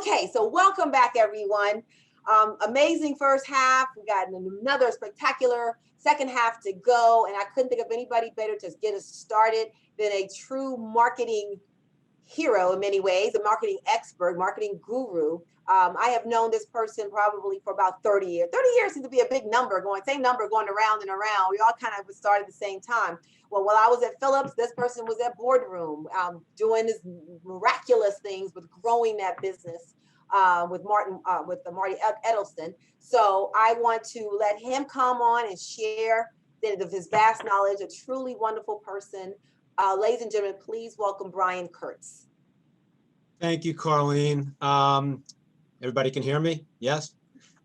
Okay, so welcome back, everyone. Amazing first half. We got another spectacular second half to go, and I couldn't think of anybody better to get us started than a true marketing hero in many ways, a marketing expert, marketing guru. I have known this person probably for about 30 years. 30 years seems to be a big number, same number going around and around. We all kind of started at the same time. Well, while I was at Phillips, this person was at Boardroom, doing this miraculous things with growing that business with Marty Edelson. So I want to let him come on and share his vast knowledge, a truly wonderful person. Ladies and gentlemen, please welcome Brian Kurtz. Thank you, Carline. Everybody can hear me? Yes.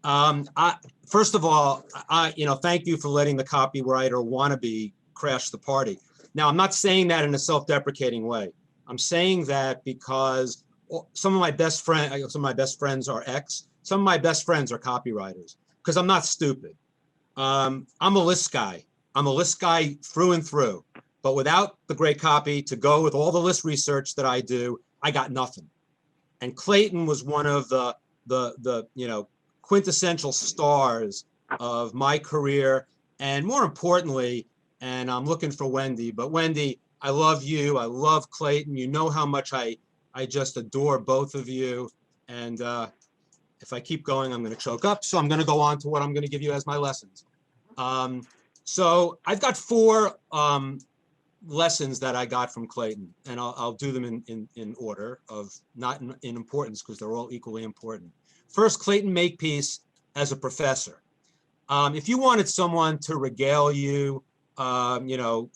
First of all, thank you for letting the Copywriter Wanna-be crash the party. Now, I'm not saying that in a self-deprecating way. I'm saying that because some of my best friends are some of my best friends are copywriters, because I'm not stupid. I'm a list guy. I'm a list guy through and through. But without the great copy to go with all the list research that I do, I got nothing. And Clayton was one of the quintessential stars of my career, and more importantly, and I'm looking for Wendy, but Wendy, I love you. I love Clayton. You know how much I just adore both of you. And if I keep going, I'm going to choke up. So I'm going to go on to what I'm going to give you as my lessons. So I've got four lessons that I got from Clayton, and I'll do them in order of not in importance, because they're all equally important. First, Clayton Makepeace as a professor. If you wanted someone to regale you,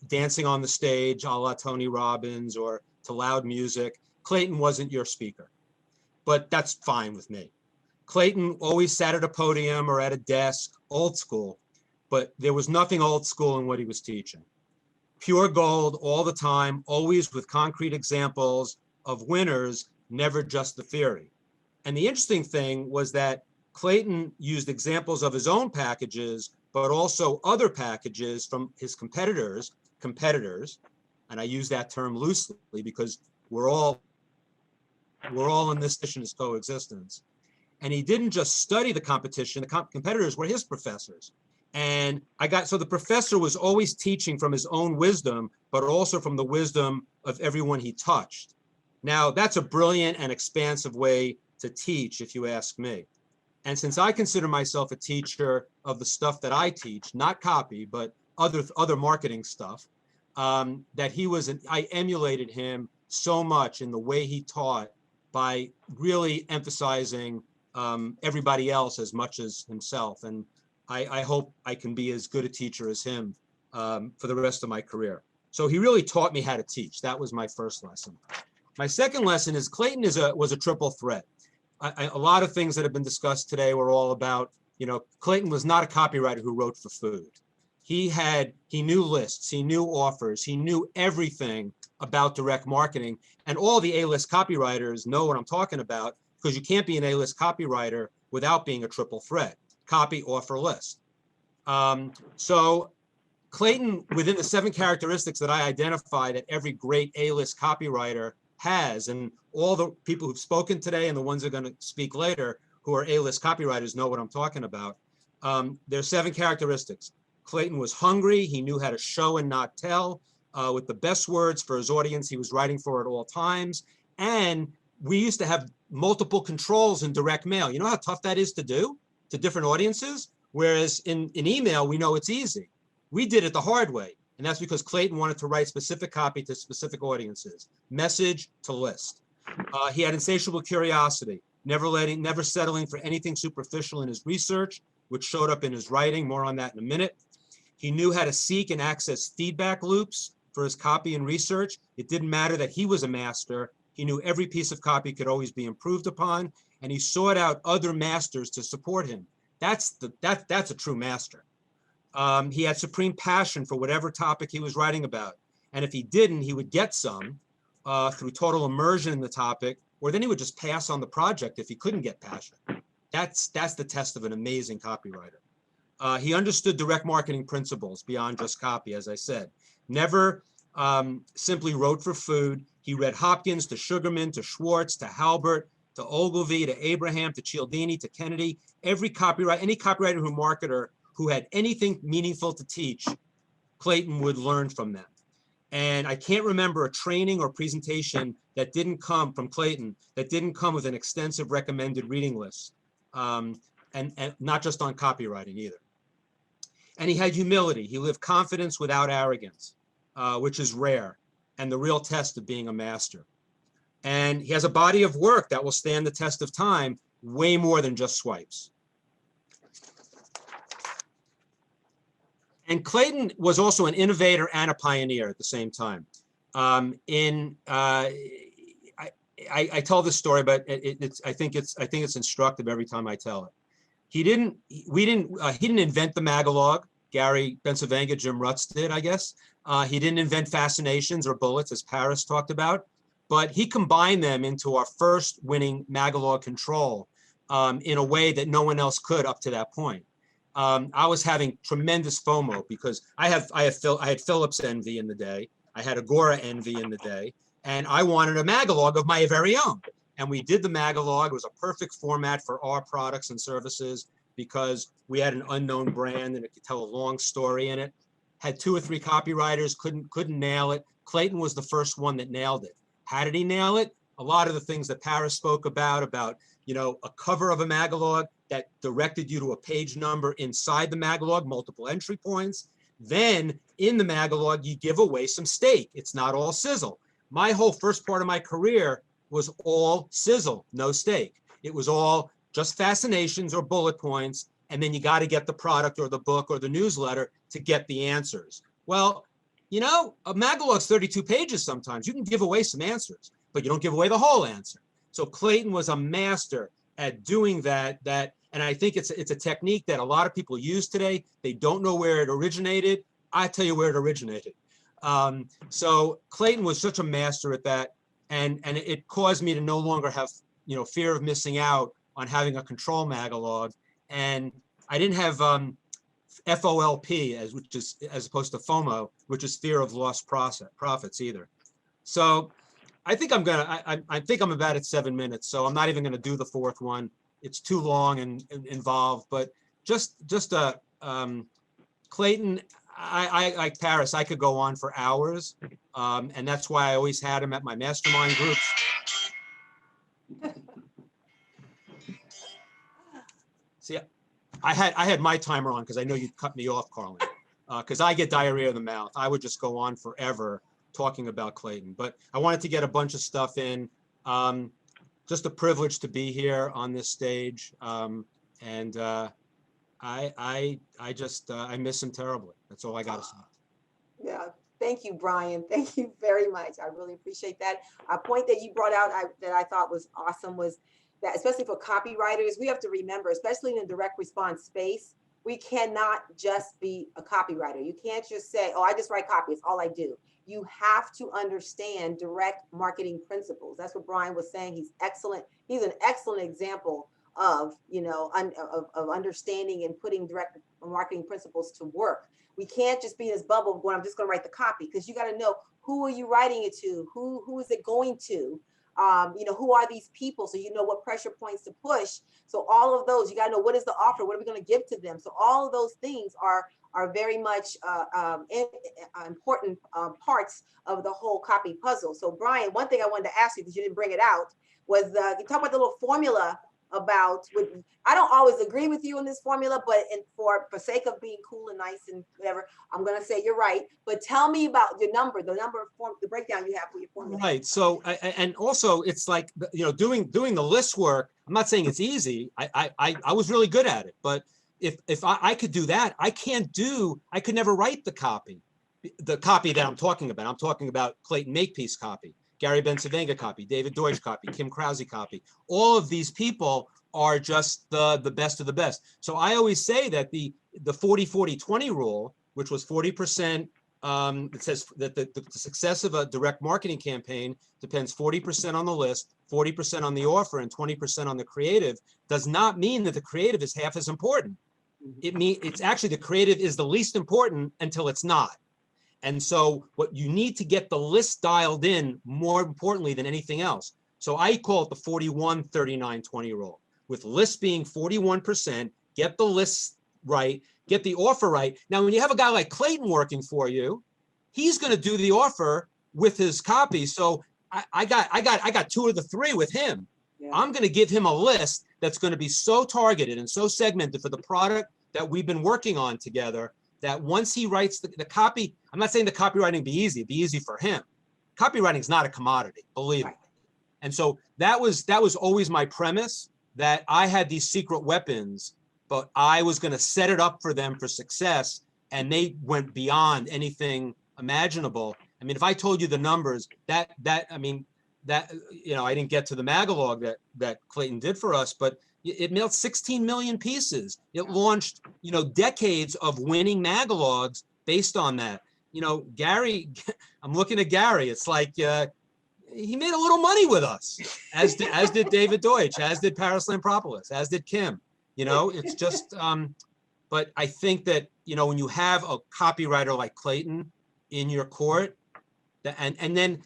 dancing on the stage a la Tony Robbins or to loud music, Clayton wasn't your speaker, but that's fine with me. Clayton always sat at a podium or at a desk, old school, but there was nothing old school in what he was teaching. Pure gold all the time, always with concrete examples of winners, never just the theory. And the interesting thing was that Clayton used examples of his own packages, but also other packages from his competitors, and I use that term loosely because we're all in this as coexistence. And he didn't just study the competition, the competitors were his professors. And so the professor was always teaching from his own wisdom, but also from the wisdom of everyone he touched. Now, that's a brilliant and expansive way to teach, if you ask me. And since I consider myself a teacher of the stuff that I teach, not copy, but other marketing stuff, I emulated him so much in the way he taught by really emphasizing everybody else as much as himself. And I hope I can be as good a teacher as him for the rest of my career. So he really taught me how to teach. That was my first lesson. My second lesson is Clayton was a triple threat. A lot of things that have been discussed today were all about, Clayton was not a copywriter who wrote for food. He knew lists, he knew offers, he knew everything about direct marketing. And all the A-list copywriters know what I'm talking about, because you can't be an A-list copywriter without being a triple threat: copy, offer, list. So Clayton, within the 7 characteristics that I identified that every great A-list copywriter has, and all the people who've spoken today and the ones that are going to speak later who are A-list copywriters know what I'm talking about. There's 7 characteristics. Clayton was hungry. He knew how to show and not tell with the best words for his audience he was writing for at all times. And we used to have multiple controls in direct mail. You know how tough that is to do to different audiences? Whereas in email, we know it's easy. We did it the hard way. And that's because Clayton wanted to write specific copy to specific audiences, message to list. He had insatiable curiosity, never settling for anything superficial in his research, which showed up in his writing. More on that in a minute. He knew how to seek and access feedback loops for his copy and research. It didn't matter that he was a master. He knew every piece of copy could always be improved upon, and he sought out other masters to support him. That's a true master. He had supreme passion for whatever topic he was writing about. And if he didn't, he would get some through total immersion in the topic, or then he would just pass on the project if he couldn't get passion. That's the test of an amazing copywriter. He understood direct marketing principles beyond just copy, as I said. Never simply wrote for food. He read Hopkins to Sugarman to Schwartz to Halbert to Ogilvy, to Abraham, to Cialdini, to Kennedy, any copywriter who marketer who had anything meaningful to teach, Clayton would learn from them. And I can't remember a training or presentation that didn't come from Clayton, that didn't come with an extensive recommended reading list, and not just on copywriting either. And he had humility. He lived confidence without arrogance, which is rare and the real test of being a master. And he has a body of work that will stand the test of time, way more than just swipes. And Clayton was also an innovator and a pioneer at the same time. I tell this story, but I think it's instructive every time I tell it. He didn't invent the Magalog. Gary Pennsylvania, Jim Rutz did, I guess. He didn't invent fascinations or bullets, as Paris talked about, but he combined them into our first winning Magalog control in a way that no one else could up to that point. I was having tremendous FOMO because I had Phillips envy in the day. I had Agora envy in the day, and I wanted a Magalog of my very own. And we did the Magalog. It was a perfect format for our products and services because we had an unknown brand and it could tell a long story in it. Had 2 or 3 copywriters, couldn't nail it. Clayton was the first one that nailed it. How did he nail it? A lot of the things that Paris spoke about, a cover of a Magalog that directed you to a page number inside the Magalog, multiple entry points. Then in the Magalog, you give away some steak. It's not all sizzle. My whole first part of my career was all sizzle, no steak. It was all just fascinations or bullet points. And then you got to get the product or the book or the newsletter to get the answers. Well, a Magalog's 32 pages sometimes. You can give away some answers, but you don't give away the whole answer. So Clayton was a master at doing that. And I think it's a technique that a lot of people use today. They don't know where it originated. I tell you where it originated. So Clayton was such a master at that. And it caused me to no longer have, fear of missing out on having a control Magalog. And I didn't have FOLP as opposed to FOMO, which is fear of lost profits either. So I think I think I'm about at 7 minutes, so I'm not even gonna do the 4th one. It's too long and involved, but just Clayton, like Paris, I could go on for hours, and that's why I always had him at my mastermind groups. See, I had my timer on because I know you'd cut me off, Carline, because I get diarrhea of the mouth. I would just go on forever talking about Clayton, but I wanted to get a bunch of stuff in. Just a privilege to be here on this stage, and I miss him terribly. That's all I got to say. Yeah, thank you, Brian. Thank you very much. I really appreciate that. A point that you brought out that I thought was awesome was that, especially for copywriters, we have to remember, especially in the direct response space, we cannot just be a copywriter. You can't just say, oh, I just write copy. It's all I do. You have to understand direct marketing principles. That's what Brian was saying. He's excellent. He's an excellent example of, of understanding and putting direct marketing principles to work. We can't just be in this bubble going, I'm just going to write the copy, because you got to know, who are you writing it to? Who is it going to? Who are these people? So you know what pressure points to push. So all of those, you got to know, what is the offer? What are we going to give to them? So all of those things are very much important parts of the whole copy puzzle. So Brian, one thing I wanted to ask you, because you didn't bring it out, was you talk about the little formula about, I don't always agree with you on this formula, but for sake of being cool and nice and whatever, I'm going to say you're right. But tell me about the number of the breakdown you have for your formula. Right. So, and also it's like, doing the list work. I'm not saying it's easy. I was really good at it, but if I could do that, I could never write the copy that I'm talking about. I'm talking about Clayton Makepeace copy, Gary Bensavenga copy, David Deutsch copy, Kim Krause copy. All of these people are just the best of the best. So I always say that the 40-40-20 rule, which was 40%, it says that the success of a direct marketing campaign depends 40% on the list, 40% on the offer, and 20% on the creative, does not mean that the creative is half as important. It means it's actually the creative is the least important until it's not. And so what you need to get the list dialed in more importantly than anything else. So I call it the 41-39-20 rule, with lists being 41%, get the lists right, get the offer right. Now, when you have a guy like Clayton working for you, he's going to do the offer with his copy. So I got 2 of the 3 with him. Yeah. I'm going to give him a list that's going to be so targeted and so segmented for the product that we've been working on together, that once he writes the copy, I'm not saying the copywriting be easy, it'd be easy for him. Copywriting is not a commodity, believe me. And so that was always my premise, that I had these secret weapons, but I was going to set it up for them for success, and they went beyond anything imaginable. I mean, if I told you the numbers, I didn't get to the Magalog that Clayton did for us, but it mailed 16 million pieces. It launched, decades of winning Magalogs based on that. Gary, I'm looking at Gary. It's like he made a little money with us, as did David Deutsch, as did Paris Lampropoulos, as did Kim. It's just, but I think that, when you have a copywriter like Clayton in your court, and then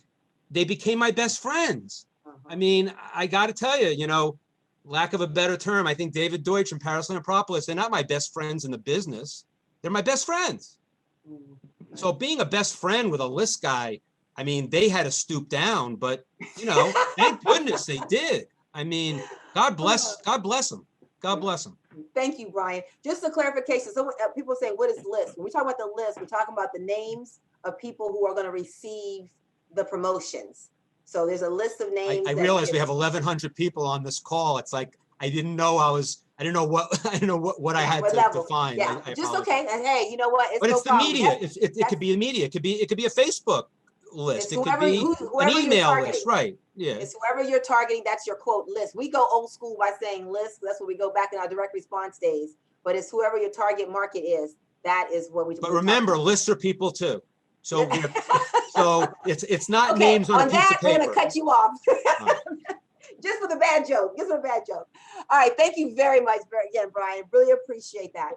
they became my best friends. I mean, I got to tell you, lack of a better term, I think David Deutsch and Paris Lampropoulos, they're not my best friends in the business. They're my best friends. So being a best friend with a list guy, I mean, they had to stoop down, but, thank goodness they did. I mean, God bless them. God bless them. Thank you, Brian. Just a clarification. So people say, what is list? When we talk about the list, we're talking about the names of people who are going to receive the promotions. So there's a list of names. I realize we have 1,100 people on this call. It's like, I didn't know what I had to find. Yeah, just okay. And hey, you know what? It's the media. It could be the media. It could be a Facebook list. It could be an email list, right? Yeah. It's whoever you're targeting. That's your quote list. We go old school by saying list. That's what we go back in our direct response days. But it's whoever your target market is. That is what we. But remember, lists are people too. So it's not names on a piece of paper. We're going to cut you off. Just for the bad joke. All right. Thank you very much again, Brian. Really appreciate that.